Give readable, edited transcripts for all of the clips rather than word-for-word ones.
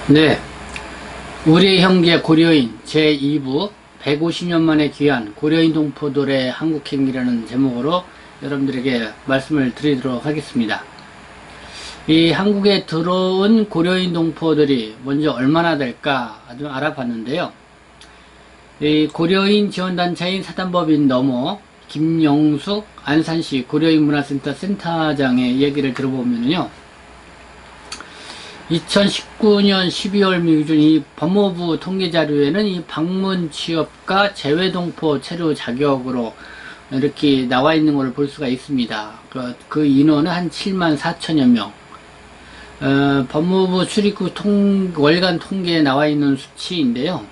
네, 우리의 형제 고려인 제2부 150년 만에 귀한 고려인 동포들의 한국행기라는 제목으로 여러분들에게 말씀을 드리도록 하겠습니다. 이 한국에 들어온 고려인 동포들이 먼저 얼마나 될까 좀 알아봤는데요. 이 고려인 지원단체인 사단법인 너머 김영숙 안산시 고려인문화센터 센터장의 얘기를 들어보면요, 2019년 12월 기준 이 법무부 통계자료에는 이 방문 취업과 재외동포 체류 자격으로 이렇게 나와 있는 것을 볼 수가 있습니다. 그 인원은 한 7만 4천여 명. 법무부 출입국 월간 통계에 나와 있는 수치인데요.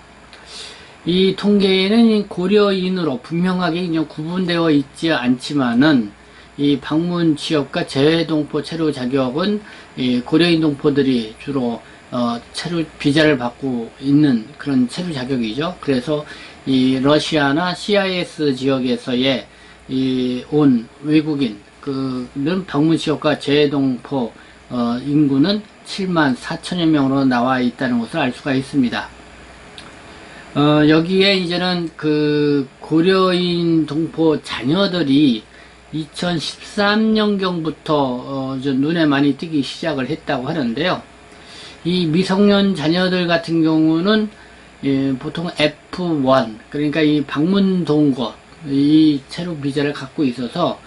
이 통계에는 고려인으로 분명하게 구분되어 있지 않지만은 이 방문 취업과 재외동포 체류 자격은 이 고려인 동포들이 주로 체류 비자를 받고 있는 그런 체류 자격이죠. 그래서 이 러시아나 CIS 지역에서의 온 외국인 그는 방문 취업과 재외동포 인구는 7만 4천여 명으로 나와 있다는 것을 알 수가 있습니다. 여기에 이제는 그 고려인 동포 자녀들이 2013년경부터 눈에 많이 띄기 시작을 했다고 하는데요. 이 미성년 자녀들 같은 경우는 보통 F1, 그러니까 이 방문 동거, 이 체류 비자를 갖고 있어서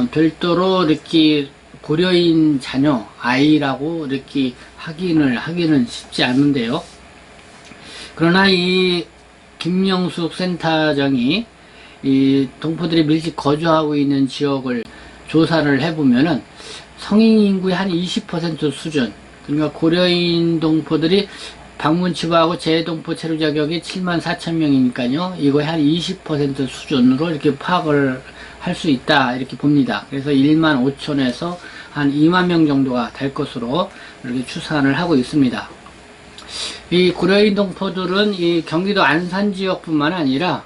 별도로 이렇게 고려인 자녀, 아이라고 이렇게 하기는 쉽지 않은데요. 그러나 이 김영숙 센터장이 이 동포들이 밀집 거주하고 있는 지역을 조사를 해보면은 성인 인구의 한 20% 수준, 그러니까 고려인 동포들이 방문 취업하고 재외동포 체류 자격이 7만 4천 명이니까요. 이거의 한 20% 수준으로 이렇게 파악을 할 수 있다, 이렇게 봅니다. 그래서 1만 5천에서 한 2만 명 정도가 될 것으로 이렇게 추산을 하고 있습니다. 이 고려인 동포들은 이 경기도 안산 지역뿐만 아니라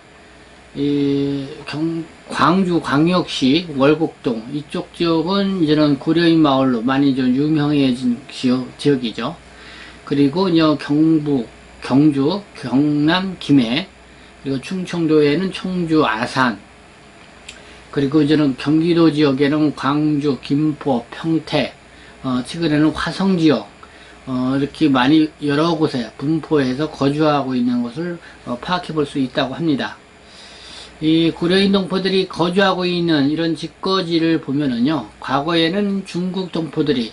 광주 광역시 월곡동 이쪽 지역은 이제는 고려인 마을로 많이 좀 유명해진 지역이죠. 그리고 경북, 경주, 경남, 김해, 그리고 충청도에는 청주, 아산, 그리고 이제는 경기도 지역에는 광주, 김포, 평택, 최근에는 화성 지역, 이렇게 많이 여러 곳에 분포해서 거주하고 있는 것을 파악해 볼 수 있다고 합니다. 이 고려인 동포들이 거주하고 있는 이런 집거지를 보면은요, 과거에는 중국 동포들이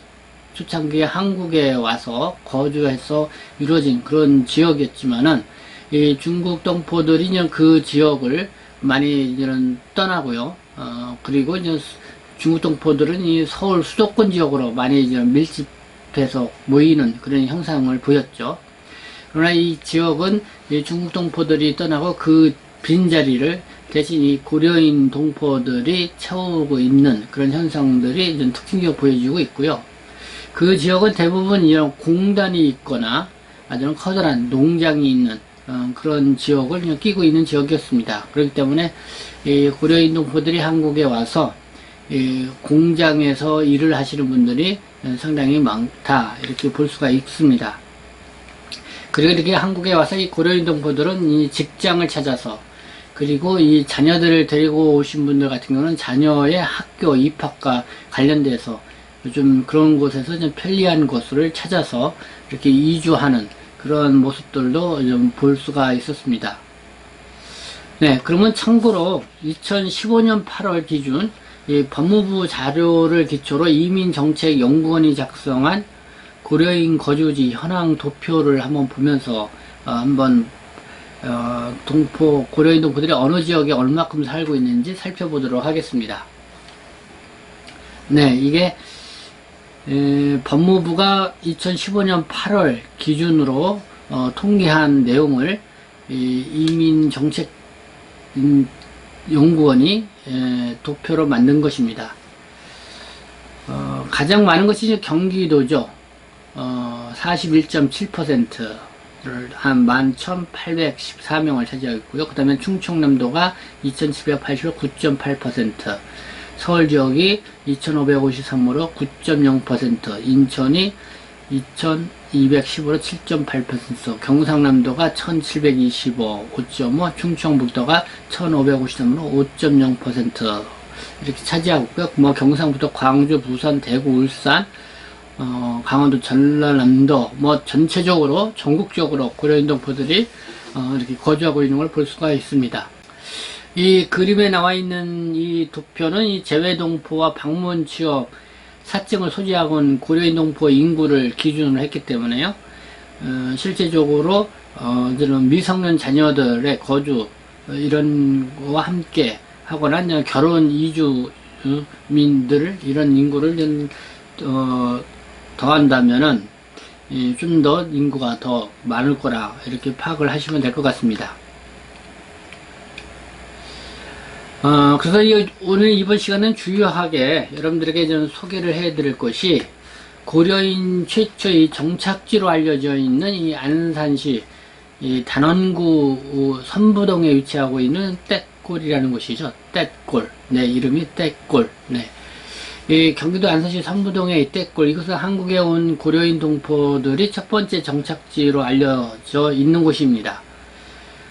초창기에 한국에 와서 거주해서 이루어진 그런 지역이었지만은, 이 중국 동포들이 이제 그 지역을 많이 이제는 떠나고요. 그리고 이제 중국 동포들은 이 서울 수도권 지역으로 많이 이제 밀집해서 모이는 그런 형상을 보였죠. 그러나 이 지역은 이 중국 동포들이 떠나고 그 빈자리를 대신 이 고려인 동포들이 채우고 있는 그런 현상들이 좀 특징적으로 보여지고 있고요. 그 지역은 대부분 이런 공단이 있거나 아주 커다란 농장이 있는 그런 지역을 끼고 있는 지역이었습니다. 그렇기 때문에 이 고려인 동포들이 한국에 와서 이 공장에서 일을 하시는 분들이 상당히 많다, 이렇게 볼 수가 있습니다. 그리고 이렇게 한국에 와서 이 고려인 동포들은 이 직장을 찾아서, 그리고 이 자녀들을 데리고 오신 분들 같은 경우는 자녀의 학교 입학과 관련돼서 요즘 그런 곳에서 좀 편리한 곳을 찾아서 이렇게 이주하는 그런 모습들도 좀 볼 수가 있었습니다. 네, 그러면 참고로 2015년 8월 기준 이 법무부 자료를 기초로 이민정책연구원이 작성한 고려인 거주지 현황 도표를 한번 보면서 한번 고려인 동포들이 어느 지역에 얼마큼 살고 있는지 살펴보도록 하겠습니다. 네, 이게 법무부가 2015년 8월 기준으로 통계한 내용을 이민정책연구원이 도표로 만든 것입니다. 가장 많은 것이 경기도죠. 41.7%를 한 11,814명을 차지하고 있고요. 그 다음에 충청남도가 2,780을 9.8%, 서울 지역이 2,553으로 9.0%, 인천이 2215로 7.8%, 경상남도가 1725, 5.5, 충청북도가 1553으로 5.0% 이렇게 차지하고 있고요. 뭐 경상부터 광주, 부산, 대구, 울산, 강원도, 전라남도, 뭐 전체적으로 전국적으로 고려인 동포들이 이렇게 거주하고 있는 걸 볼 수가 있습니다. 이 그림에 나와 있는 이 도표는 이 재외동포와 방문 취업 사증을 소지하고 있는 고려인 동포 인구를 기준으로 했기 때문에요. 실제적으로 이런 미성년 자녀들의 거주 이런 거와 함께 하거나 결혼 이주민들 이런 인구를 더한다면은 좀 더 인구가 더 많을 거라 이렇게 파악을 하시면 될 것 같습니다. 그래서 오늘 이번 시간은 주요하게 여러분들에게 좀 소개를 해드릴 것이 고려인 최초의 정착지로 알려져 있는 이 안산시 이 단원구 선부동에 위치하고 있는 떼골이라는 곳이죠. 떼골. 네, 이름이 떼골. 네. 이 경기도 안산시 선부동의 이 떼골, 이것은 한국에 온 고려인 동포들이 첫 번째 정착지로 알려져 있는 곳입니다.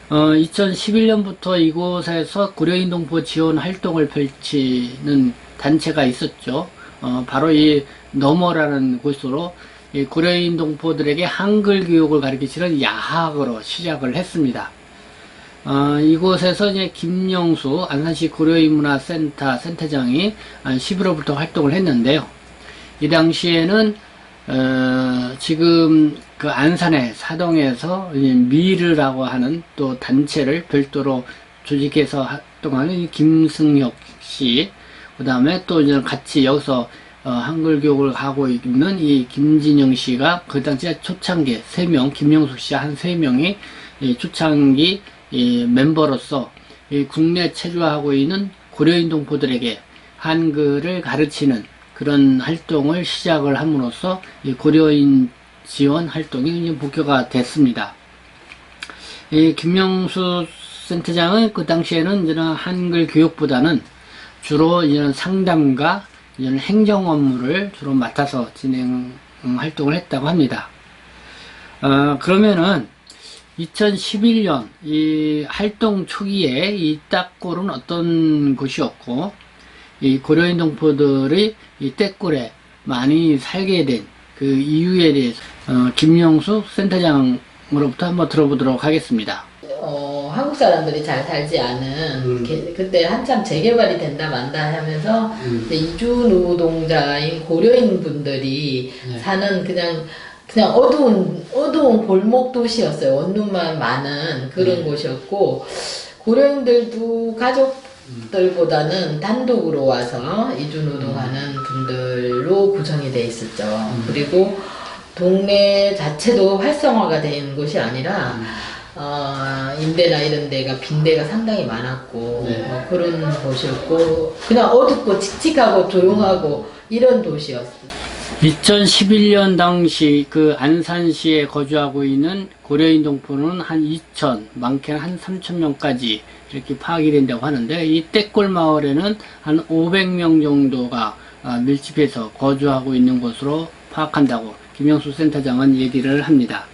2011년부터 이곳에서 고려인 동포 지원 활동을 펼치는 단체가 있었죠. 바로 이 너머라는 곳으로 이 고려인 동포들에게 한글 교육을 가르치는 야학으로 시작을 했습니다. 이곳에서 이제 김영수 안산시 고려인문화센터 센터장이 11월부터 활동을 했는데요. 이 당시에는 지금 그 안산의 사동에서 미르라고 하는 또 단체를 별도로 조직해서 활동하는 김승혁 씨, 그 다음에 또 이제 같이 여기서 한글 교육을 하고 있는 이 김진영 씨가 그 당시에 초창기 3명, 김영숙 씨 한 3명이 초창기 멤버로서 국내 체류하고 있는 고려인 동포들에게 한글을 가르치는 그런 활동을 시작을 함으로써 이 고려인 지원 활동이 이제 목표가 됐습니다. 이 김명수 센터장은 그 당시에는 이제 한글 교육보다는 주로 이런 상담과 이런 행정 업무를 주로 맡아서 진행 활동을 했다고 합니다. 그러면은 2011년 이 활동 초기에 이 떼골은 어떤 곳이었고 이 고려인 동포들이 이 떼골에 많이 살게 된 그 이유에 대해서 김영수 센터장으로부터 한번 들어보도록 하겠습니다. 한국 사람들이 잘 살지 않은 그때 한참 재개발이 된다 만다 하면서 이주 노동자인 고려인 분들이 사는 그냥 어두운 골목 도시였어요. 원룸만 많은 그런 곳이었고, 고려인들도 가족들보다는 단독으로 와서 이주노동하는 분들로 구성이 돼 있었죠. 그리고 동네 자체도 활성화가 된 곳이 아니라 임대나 이런 데가 빈대가 상당히 많았고, 그런 곳이었고, 그냥 어둡고 칙칙하고 조용하고 이런 도시였어요. 2011년 당시 그 안산시에 거주하고 있는 고려인 동포는 한 2천, 많게는 한 3천 명까지 이렇게 파악이 된다고 하는데, 이 떼골 마을에는 한 500명 정도가 밀집해서 거주하고 있는 것으로 파악한다고 김영수 센터장은 얘기를 합니다.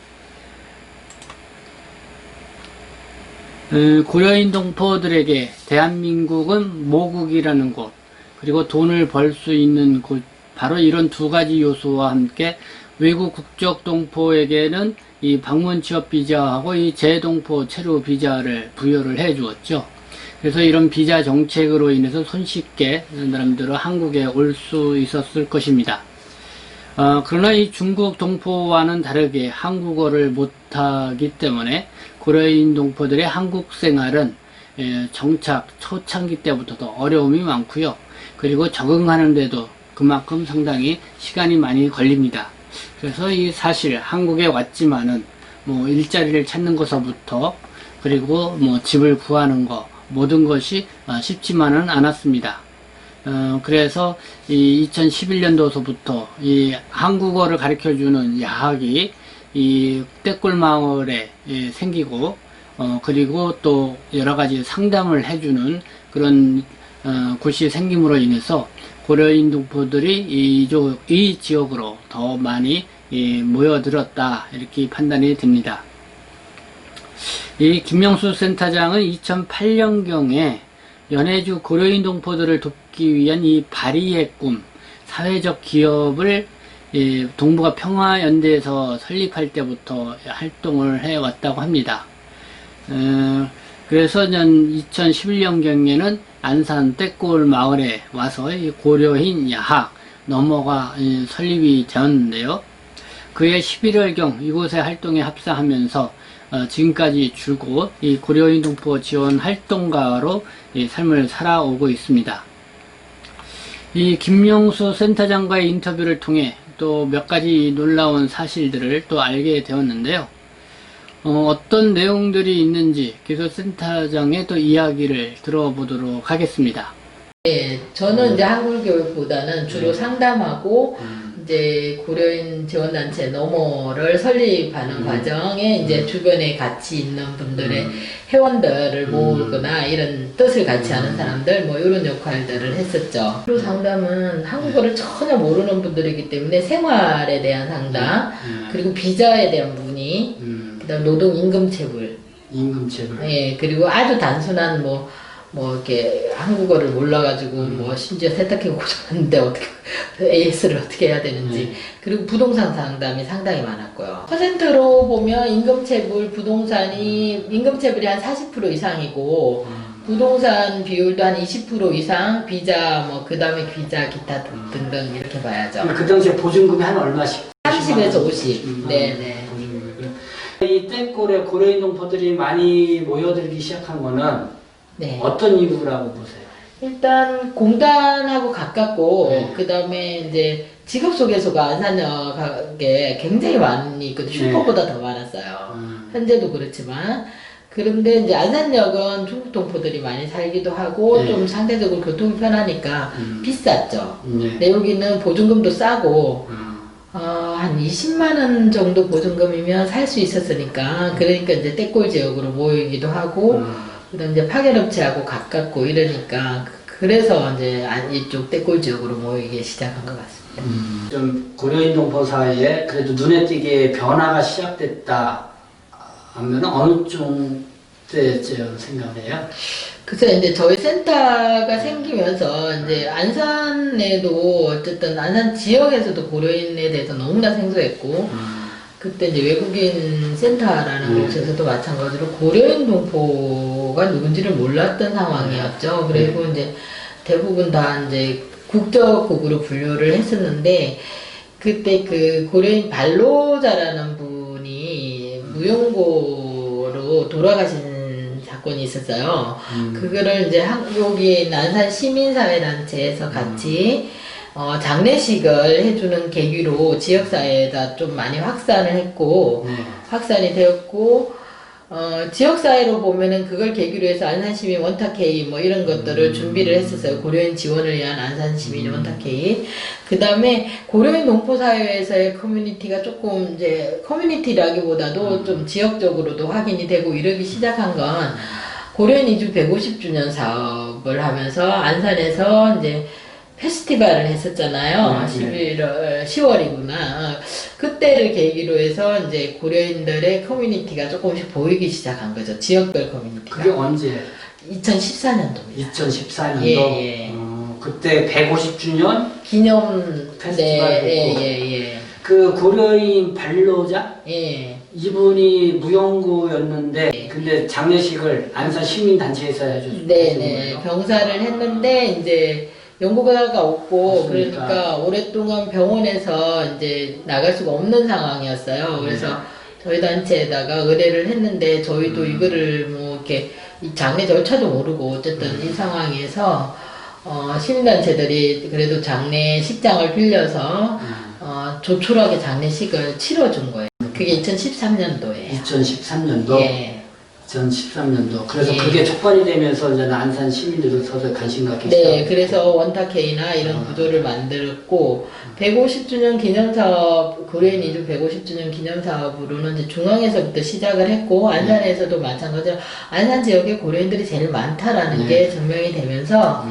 고려인 동포들에게 대한민국은 모국이라는 곳, 그리고 돈을 벌 수 있는 곳, 바로 이런 두 가지 요소와 함께 외국 국적 동포에게는 이 방문 취업 비자하고 이 재동포 체류 비자를 부여를 해 주었죠. 그래서 이런 비자 정책으로 인해서 손쉽게 사람들은 한국에 올 수 있었을 것입니다. 그러나 이 중국 동포와는 다르게 한국어를 못하기 때문에 고려인 동포들의 한국 생활은 정착 초창기 때부터도 어려움이 많고요. 그리고 적응하는데도 그만큼 상당히 시간이 많이 걸립니다. 그래서 이 사실 한국에 왔지만은 뭐 일자리를 찾는 것서부터 그리고 뭐 집을 구하는 거 모든 것이 쉽지만은 않았습니다. 그래서 이 2011년도서부터 이 한국어를 가르쳐주는 야학이 이 떼골 마을에 생기고 그리고 또 여러 가지 상담을 해주는 그런 곳이 생김으로 인해서 고려인 동포들이 이 지역으로 더 많이 모여들었다 이렇게 판단이 됩니다. 이 김명수 센터장은 2008년경에 연해주 고려인 동포들을 돕기 위한 이 발의의 꿈, 사회적 기업을 동북아 평화연대에서 설립할 때부터 활동을 해왔다고 합니다. 그래서 2011년경에는 안산 떼골 마을에 와서 이 고려인 야학 넘어가 설립이 되었는데요. 그해 11월경 이곳에 활동에 합사하면서 지금까지 줄곧 이 고려인 동포 지원 활동가로 삶을 살아오고 있습니다. 이 김명수 센터장과의 인터뷰를 통해 또 몇 가지 놀라운 사실들을 또 알게 되었는데요. 어떤 내용들이 있는지 그래서 센터장의 또 이야기를 들어보도록 하겠습니다. 네, 저는 이제 한글교육보다는 주로 상담하고 이제 고려인 지원단체 너머를 설립하는 과정에 이제 주변에 같이 있는 분들의 회원들을 모으거나 이런 뜻을 같이 하는 사람들 뭐 이런 역할들을 했었죠. 주로 상담은 한국어를 전혀 모르는 분들이기 때문에 생활에 대한 상담 그리고 비자에 대한 문의 그다음 노동 임금체불 예, 그리고 아주 단순한 뭐 이렇게 한국어를 몰라가지고 뭐 심지어 세탁기 고장났는데 어떻게 AS를 어떻게 해야 되는지 그리고 부동산 상담이 상당히 많았고요. 퍼센트로 보면 임금체불 부동산이 임금체불이 한 40% 이상이고 부동산 비율도 한 20% 이상 비자 뭐 그 다음에 비자 기타 등등 이렇게 봐야죠. 그 당시에 보증금이 한 얼마씩? 30에서 50. 네네. 이 떼골에 고려인 동포들이 많이 모여들기 시작한 거는 네. 어떤 이유라고 보세요? 일단 공단하고 가깝고 네. 그 다음에 이제 직업 소개소가 안산역에 굉장히 많이 있거든요. 슈퍼보다 더 많았어요. 현재도 그렇지만 그런데 이제 안산역은 중국 동포들이 많이 살기도 하고 좀 상대적으로 교통이 편하니까 비쌌죠. 근데 여기는 보증금도 싸고 한 20만 원 정도 보증금이면 살 수 있었으니까 그러니까 이제 떼골 지역으로 모이기도 하고 그다음 이제 파견업체하고 가깝고 이러니까 그래서 이제 이쪽 떼골 지역으로 모이기 시작한 것 같습니다. 좀 고려인 동포 사회에 그래도 눈에 띄게 변화가 시작됐다 하면 어느 정도쯤 생각해요? 그래서 이제 저희 센터가 생기면서 이제 안산에도 어쨌든 안산 지역에서도 고려인에 대해서 너무나 생소했고 그때 이제 외국인 센터라는 곳에서도 마찬가지로 고려인 동포가 누군지를 몰랐던 상황이었죠. 그리고 이제 대부분 다 이제 국적국으로 분류를 했었는데 그때 그 고려인 발로자라는 분이 무용고로 돌아가신 사건이 있었어요. 그거를 이제 여기 있는 안산 시민사회단체에서 같이 장례식을 해주는 계기로 지역사회에다 좀 많이 확산을 했고, 확산이 되었고, 지역사회로 보면은 그걸 계기로 해서 안산시민 원탁회의 뭐 이런 것들을 준비를 했었어요. 고려인 지원을 위한 안산시민 원탁회의. 그 다음에 고려인 농포사회에서의 커뮤니티가 조금 이제 커뮤니티라기보다도 좀 지역적으로도 확인이 되고 이러기 시작한 건 고려인 이주 150주년 사업을 하면서 안산에서 이제 페스티벌을 했었잖아요. 10월이구나. 그때를 계기로 해서 이제 고려인들의 커뮤니티가 조금씩 보이기 시작한 거죠. 지역별 커뮤니티가. 그게 언제? 2014년도입니다. 2014년도? 예. 그때 150주년? 기념 페스티벌 했고. 예. 그 고려인 발로자? 예. 이분이 무용고였는데 근데 장례식을 안산 시민단체에서 해줬어요. 네네. 병사를 했는데 이제 연구가가 없고 그러니까 오랫동안 병원에서 이제 나갈 수가 없는 상황이었어요. 그래서 저희 단체에다가 의뢰를 했는데 저희도 이거를 뭐 이렇게 이 장례 절차도 모르고 어쨌든 이 상황에서 시민단체들이 그래도 장례식장을 빌려서 조촐하게 장례식을 치러준 거예요. 그게 2013년도예요. 2013년도? 예. 2013년도. 그래서 예. 그게 촉발이 되면서 이제 안산 시민들도 서서 관심 갖기 시작했어요. 네, 그래서 원탁회의나 이런 구조를 만들었고 150주년 기념사업, 고려인 이주 150주년 기념사업으로는 이제 중앙에서부터 시작을 했고 안산에서도 마찬가지로 안산 지역에 고려인들이 제일 많다라는 게 증명이 되면서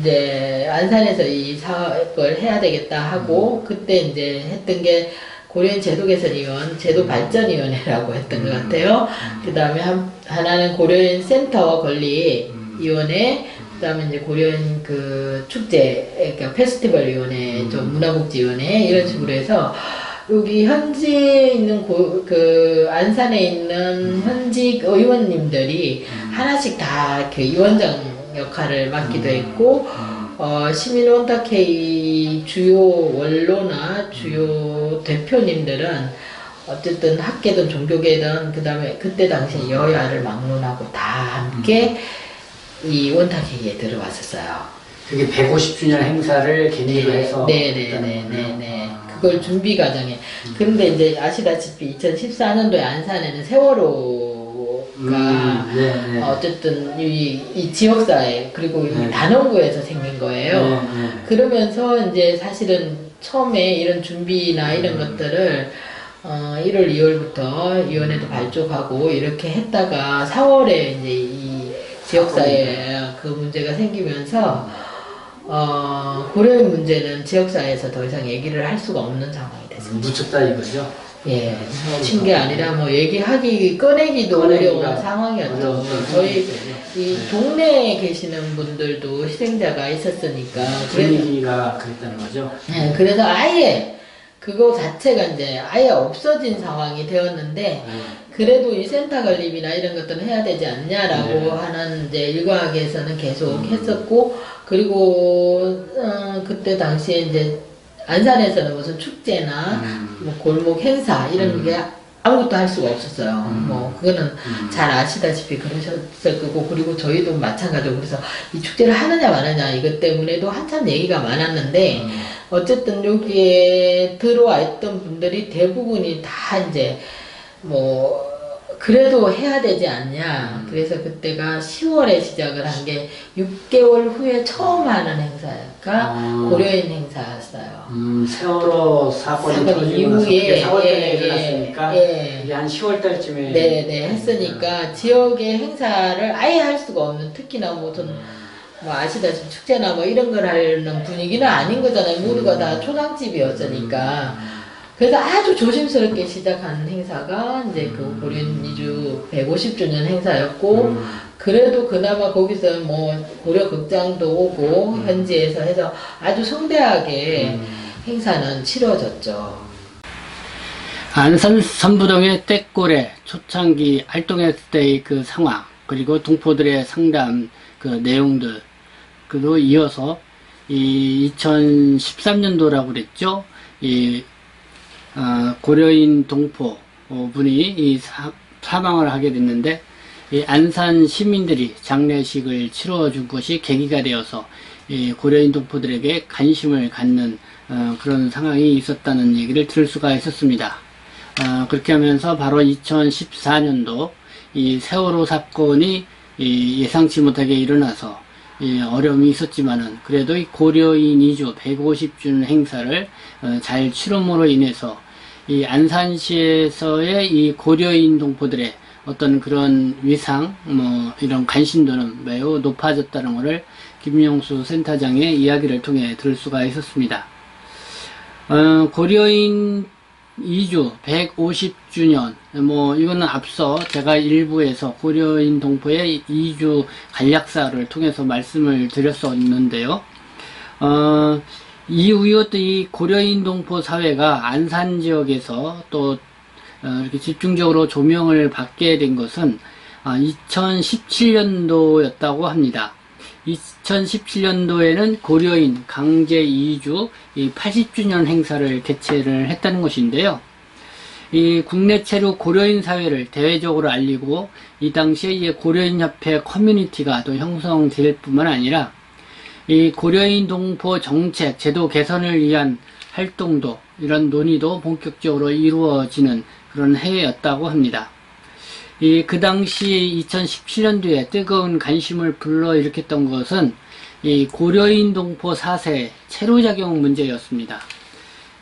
이제 안산에서 이 사업을 해야 되겠다 하고 그때 이제 했던 게 고려인 제도개선위원, 제도발전위원회라고 했던 것 같아요. 그 다음에 하나는 고려인 센터 관리위원회, 그 다음에 이제 고려인 그 축제, 그러니까 페스티벌위원회, 좀 문화복지위원회, 이런 식으로 해서 여기 현지에 있는 그 안산에 있는 현직 의원님들이 하나씩 다 이렇게 위원장 역할을 맡기도 했고, 시민 원탁회의 주요 원로나 주요 대표님들은 어쨌든 학계든 종교계든 그 다음에 그때 당시에 여야를 막론하고 다 함께 이 원탁회의에 들어왔었어요. 그게 150주년 행사를 계기로 해서. 네네네네네. 그걸 준비 과정에. 그런데 이제 아시다시피 2014년도에 안산에는 세월호가 어쨌든 이 지역사회 그리고 이 단원구에서 생긴 거예요. 그러면서 이제 사실은 처음에 이런 준비나 이런 것들을 1월 2월부터 위원회도 발족하고 이렇게 했다가 4월에 이제 이 지역사회 그 문제가 생기면서 고려인 문제는 지역사회에서 더 이상 얘기를 할 수가 없는 상황이 됐습니다. 묻혔다 이거죠? 예, 묻힌 게 아니라 뭐 얘기하기, 꺼내기도 어려운 상황이었죠. 저희 이 동네에 계시는 분들도 희생자가 있었으니까. 분위기가 그랬다는 거죠? 네, 그래서 아예 그거 자체가 이제 아예 없어진 상황이 되었는데, 그래도 이 센터 건립이나 이런 것들은 해야 되지 않냐라고 하는 이제 일각에서는 계속 했었고, 그리고 그때 당시에 이제 안산에서는 무슨 축제나 뭐 골목 행사 이런 게 아무것도 할 수가 없었어요. 뭐 그거는 잘 아시다시피 그러셨을 거고, 그리고 저희도 마찬가지로 그래서 이 축제를 하느냐 마느냐 이것 때문에도 한참 얘기가 많았는데, 어쨌든 여기에 들어와 있던 분들이 대부분이 다 이제 뭐 그래도 해야 되지 않냐. 그래서 그때가 10월에 시작을 한 게 6개월 후에 처음 하는 행사가 고려인 행사였어요. 세월호 사건이 터지고 나서 그게 4월달에 일어났으니까 이게 한 10월 달쯤에 네네 했으니까 지역의 행사를 아예 할 수가 없는, 특히나 무슨 뭐 아시다시피 축제나 뭐 이런 걸 하는 분위기는 아닌 거잖아요. 모두가 다 초상집이었으니까. 그래서 아주 조심스럽게 시작한 행사가 이제 그 고려인 이주 150주년 행사였고, 그래도 그나마 거기서 뭐 고려 극장도 오고 현지에서 해서 아주 성대하게 행사는 치러졌죠. 안산 선부동의 떼꼬레 초창기 활동했을 때의 그 상황, 그리고 동포들의 상담 그 내용들, 그리고 이어서 이 2013년도라고 그랬죠. 이 고려인 동포 분이 사망을 하게 됐는데, 이 안산 시민들이 장례식을 치러준 것이 계기가 되어서 이 고려인 동포들에게 관심을 갖는 그런 상황이 있었다는 얘기를 들을 수가 있었습니다. 그렇게 하면서 바로 2014년도 이 세월호 사건이 예상치 못하게 일어나서 어려움이 있었지만은, 그래도 이 고려인 이주 150주년 행사를 잘 치름으로 인해서 이 안산시에서의 이 고려인 동포들의 어떤 그런 위상, 뭐 이런 관심도는 매우 높아졌다는 것을 김영수 센터장의 이야기를 통해 들을 수가 있었습니다. 고려인 이주 150주년, 뭐 이거는 앞서 제가 일부에서 고려인 동포의 이주 간략사를 통해서 말씀을 드렸었는데요. 이후에 또 이 고려인 동포 사회가 안산 지역에서 또 이렇게 집중적으로 조명을 받게 된 것은 2017년도였다고 합니다. 2017년도에는 고려인 강제 이주 80주년 행사를 개최를 했다는 것인데요. 이 국내 최루 고려인 사회를 대외적으로 알리고, 이 당시에 이 고려인 협회 커뮤니티가 또 형성될 뿐만 아니라 이 고려인 동포 정책 제도 개선을 위한 활동도, 이런 논의도 본격적으로 이루어지는 그런 해였다고 합니다. 그 당시 2017년도에 뜨거운 관심을 불러일으켰던 것은 이 고려인 동포 4세 체류 자격 문제였습니다.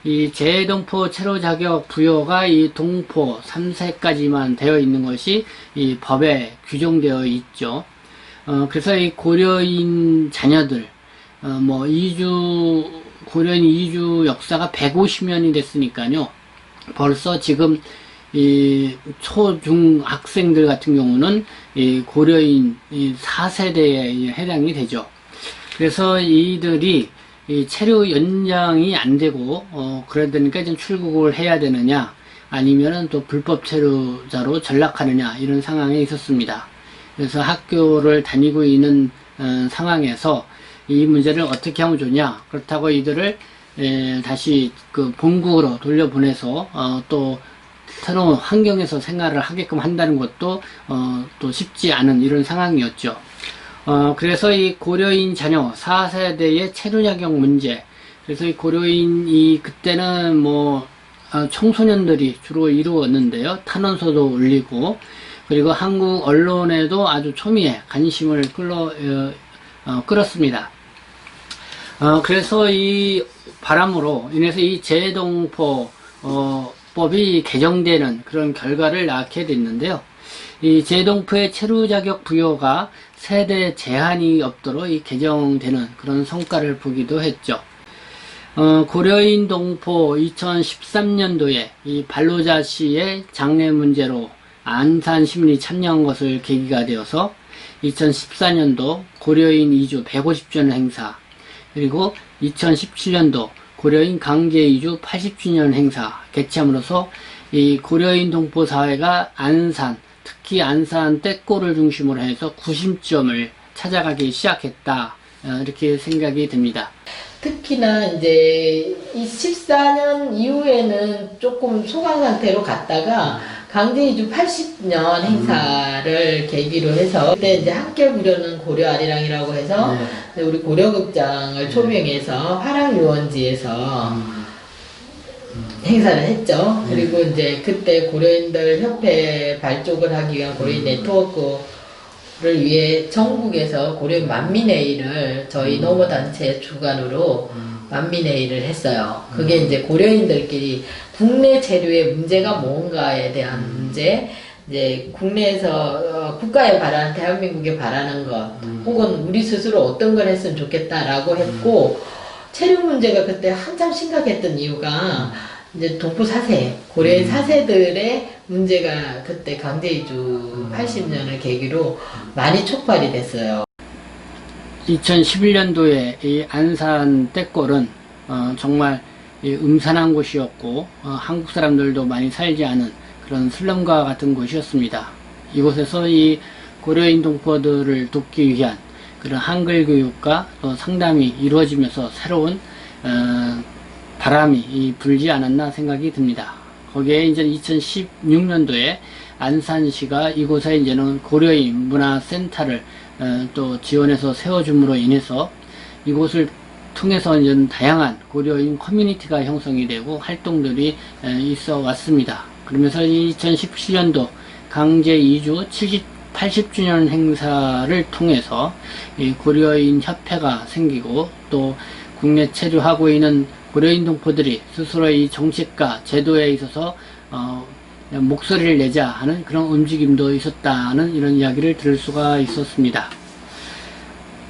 이 재동포 체류 자격 부여가 이 동포 3세까지만 되어 있는 것이 이 법에 규정되어 있죠. 그래서 이 고려인 자녀들, 고려인 이주 역사가 150년이 됐으니까요. 벌써 지금 이 초중 학생들 같은 경우는 이 고려인 이 4세대에 해당이 되죠. 그래서 이들이 이 체류 연장이 안 되고 그래야 되니까 좀 출국을 해야 되느냐 아니면은 또 불법 체류자로 전락하느냐 이런 상황에 있었습니다. 그래서 학교를 다니고 있는 상황에서 이 문제를 어떻게 하면 좋냐. 그렇다고 이들을 다시 그 본국으로 돌려보내서 또 새로운 환경에서 생활을 하게끔 한다는 것도 또 쉽지 않은 이런 상황이었죠. 그래서 이 고려인 자녀 4세대의 체류 자격 문제. 그래서 이 고려인이 그때는 뭐 청소년들이 주로 이루었는데요. 탄원서도 올리고 그리고 한국 언론에도 아주 초미의 관심을 끌었습니다. 그래서 이 바람으로 인해서 이 재동포 법이 개정되는 그런 결과를 낳게 됐는데요. 이 재동포의 체류 자격 부여가 세대 제한이 없도록 이 개정되는 그런 성과를 보기도 했죠. 고려인 동포 2013년도에 이 발로자 씨의 장례 문제로 안산 시민이 참여한 것을 계기가 되어서 2014년도 고려인 이주 150주년 행사, 그리고 2017년도 고려인 강제 이주 80주년 행사 개최함으로써 이 고려인 동포 사회가 안산, 특히 안산 떼꼬를 중심으로 해서 구심점을 찾아가기 시작했다. 이렇게 생각이 됩니다. 특히나 이제 14년 이후에는 조금 소강 상태로 갔다가 강제이주 80년 행사를 계기로 해서 그때 이제 함께 부르는 고려 아리랑이라고 해서 우리 고려극장을 초빙해서 화랑유원지에서 행사를 했죠. 그리고 이제 그때 고려인들 협회 발족을 하기 위한 고려인 네트워크를 위해 전국에서 고려인 만민회의를 저희 노무단체 주관으로 만민회의를 했어요. 그게 이제 고려인들끼리 국내 체류의 문제가 뭔가에 대한 문제, 이제 국내에서 국가에 바라는, 대한민국에 바라는 것, 혹은 우리 스스로 어떤 걸 했으면 좋겠다라고 했고, 체류 문제가 그때 한참 심각했던 이유가 이제 동포 4세, 고려인 4세들의 문제가 그때 강제이주 80년을 계기로 많이 촉발이 됐어요. 2011년도에 이 안산 떼꼴은 정말 음산한 곳이었고 한국 사람들도 많이 살지 않은 그런 슬럼과 같은 곳이었습니다. 이곳에서 이 고려인 동포들을 돕기 위한 그런 한글 교육과 또 상담이 이루어지면서 새로운 바람이 불지 않았나 생각이 듭니다. 거기에 이제 2016년도에 안산시가 이곳에 이제는 고려인 문화센터를 또 지원해서 세워줌으로 인해서 이곳을 통해서 이제 다양한 고려인 커뮤니티가 형성이 되고 활동들이 있어 왔습니다. 그러면서 2017년도 강제 이주 80주년 행사를 통해서 이 고려인 협회가 생기고 또 국내 체류하고 있는 고려인 동포들이 스스로 이 정책과 제도에 있어서 목소리를 내자 하는 그런 움직임도 있었다는 이런 이야기를 들을 수가 있었습니다.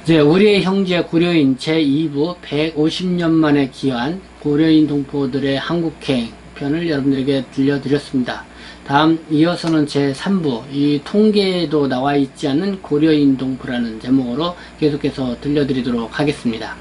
이제 우리의 형제 고려인 제2부 150년 만에 기한 고려인 동포들의 한국행 편을 여러분들에게 들려드렸습니다. 다음 이어서는 제3부 이 통계에도 나와 있지 않은 고려인 동포라는 제목으로 계속해서 들려드리도록 하겠습니다.